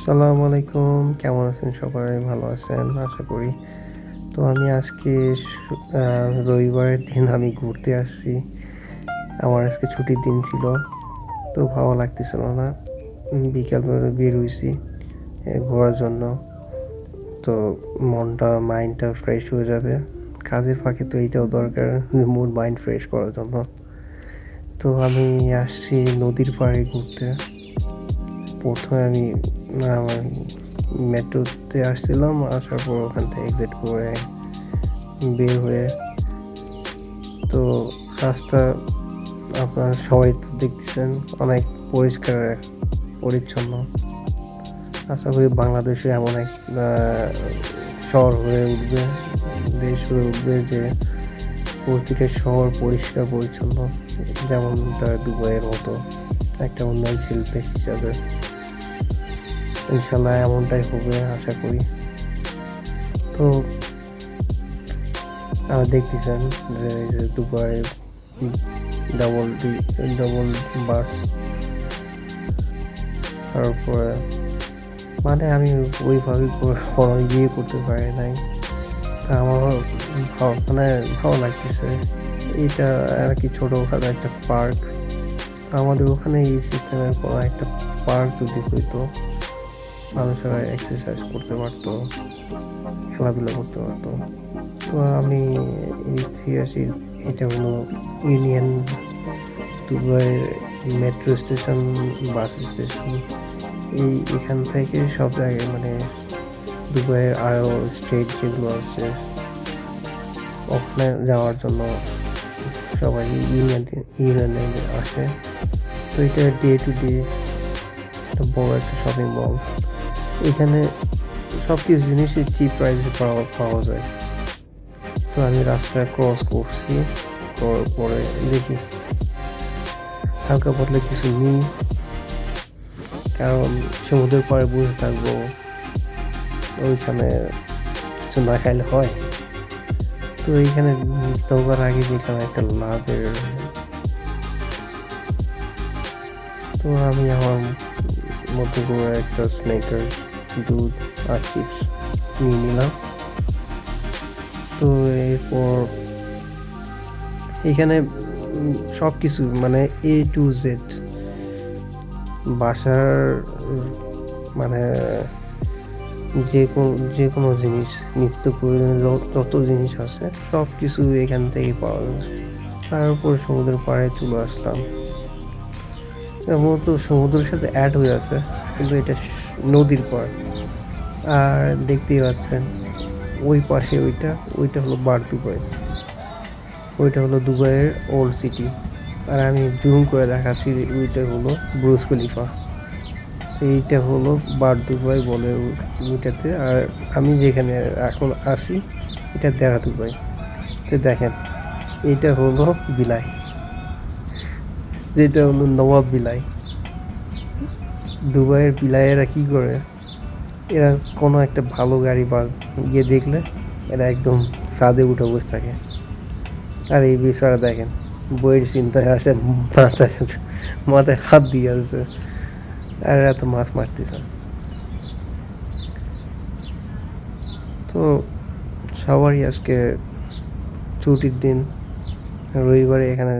আসসালামু আলাইকুম। কেমন আছেন সবাই? ভালো আছেন আশা করি। তো আমি আজকে রবিবারের দিন আমি ঘুরতে আসছি। আমার আজকে ছুটির দিন ছিল। তো ভালো লাগতেছিল না। বিকালবেলা বের হইছি ঘোরার জন্য। তো মাইন্ডটা ফ্রেশ হয়ে যাবে। কাজের ফাঁকে তো এইটাও দরকার মাইন্ড ফ্রেশ করার জন্য। তো আমি আসছি নদীর পাড়ে ঘুরতে। ১ম এ আমি আমার মেট্রোতে আসছিলাম। আসার পর ওখান থেকে এক্সিট করে বের হয়ে তো রাস্তা আপনারা সবাই তো দেখতেছেন অনেক পরিষ্কার পরিচ্ছন্ন। আশা করি বাংলাদেশে এমন এক শহর হয়ে উঠবে, দেশ হয়ে উঠবে যে প্রতিটা শহর পরিষ্কার পরিচ্ছন্ন, যেমনটা দুবাইয়ের মতো একটা উন্নয়নশীল দেশ হিসাবে। ইনশাল্লাহ এমনটাই হবে আশা করি। তো দেখতেছেন যে এই যে দুবাই ডাবল ডাবল বাস, তারপরে মানে আমি ওইভাবে কোনো ইয়ে করতে পারি নাই। তা আমারও মানে ভালো লাগতেছে। এটা আর কি ছোটোখাটো একটা পার্ক। আমাদের ওখানে এই সিস্টেমের কোনো একটা পার্ক যদি হইতো, মানুষেরা এক্সারসাইজ করতে পারতো, খেলাধুলা করতে পারতো। তো আমি ঐতিহাসিক, এটা হলো ইউনিয়ন দুবাইয়ের মেট্রো স্টেশন, বাস স্টেশন। এখান থেকে সব জায়গায় মানে দুবাইয়ের আরও স্টেট যেগুলো আছে ওখানে যাওয়ার জন্য সবাই ইউনিয়নে আসে। তো এটা ডে টু ডে একটা বড় একটা শপিং মল। এখানে সব কিছু জিনিসই চিপ প্রাইসে পাওয়া যায়। তো আমি রাস্তা ক্রস করছি, করার পরে দেখি হালকা পাতলা কিছু নিই, কারণ সমুদ্রের পাড়ে বসে থাকবো, ওইখানে কিছু না খাইলে হয়। তো এইখানে ঢোকার আগে দেখলাম একটা লাভের। তো আমি আমার মতো করে একটা স্নেকার, দুধ আর চিপস নিয়ে নিলাম। তো এরপর এখানে সব কিছু মানে A to Z বাসার মানে যে কোনো জিনিস, নিত্য প্রয়োজনীয় যত জিনিস আছে সব কিছু এখান থেকেই পাওয়া যায়। তারপর সমুদ্রের পাড়ে চলে আসলাম। মূলত সমুদ্রের সাথে অ্যাড হয়ে আছে, কিন্তু এটা নদীর পাড়। আর দেখতেই পাচ্ছেন ওই পাশে ওইটা হলো দুবাই, ওইটা হলো দুবাইয়ের ওল্ড সিটি। আর আমি জুম করে দেখাচ্ছি, ওইটা হলো বুর্জ খলিফা। এইটা হলো দুবাই বলে ওইটাতে। আর আমি যেখানে এখন আছি এটা দেরা দুবাই। তো দেখেন, এইটা হলো বিলাই, যেটা হলো নবাব বিলাই। দুবাইয়ের বিলাইয়েরা কি করে, এরা কোনো একটা ভালো গাড়ি বা ইয়ে দেখলে এরা একদম ছাদে উঠে বসে থাকে। আর এই বেচারা দেখেন বইয়ের চিন্তায় আসে, মাথায় হাত দিয়ে আসছে, আর এত মাছ মারতেছে। তো সবারই আজকে ছুটির দিন, রবিবারে এখানে